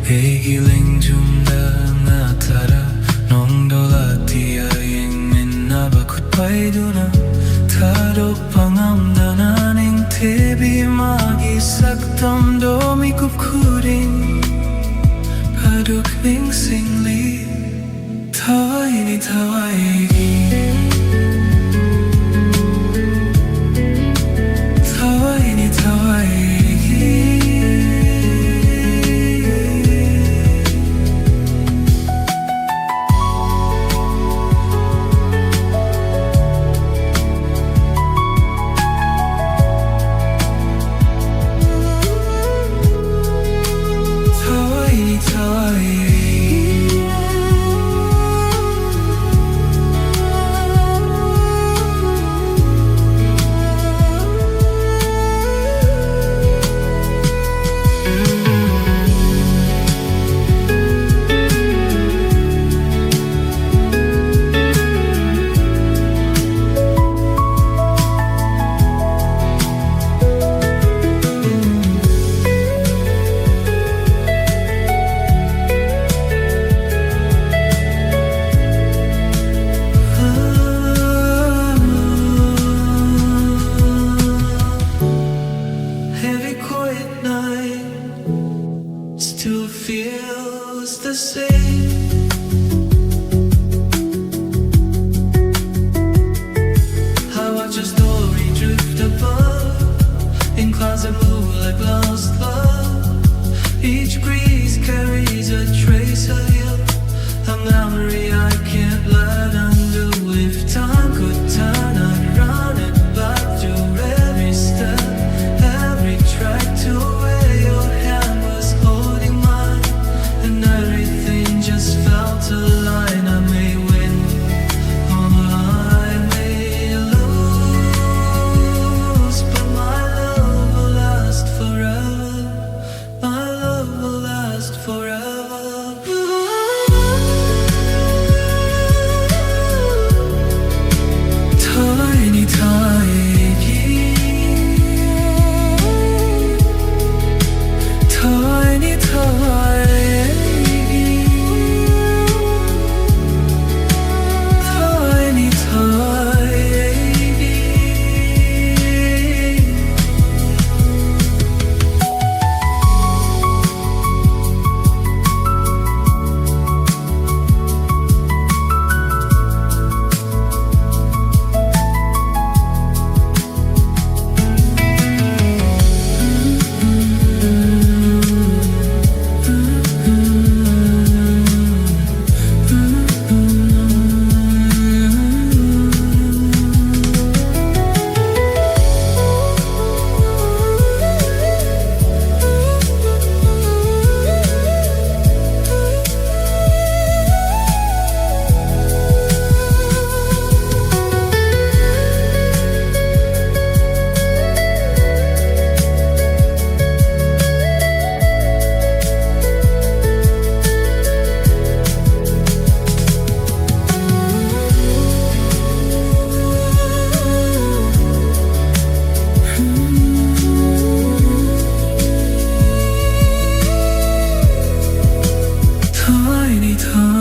Eigi lengjumda ngathara Nongdol atiya yengminnaba Khut paiduna thadokpa ngamdana Ningthibi Magi shaktamdo Mikup khuding aduk ningsingli Thawaini Thawai Eigi Thawaini Thawai Still feels the same. I watch a story drift above in clouds that move like lost love. Each breeze carries a trace of you, a memory I can't let undo. If time could turn, I'd run it back to every step, every track to where your hand was holding mine, and everything just felt aligned. I may win or I may lose, but my love will last forever. My love will last forever. Thawaini Thawai Thawaini Thawai Thawaini Thawai Thawaini Thawai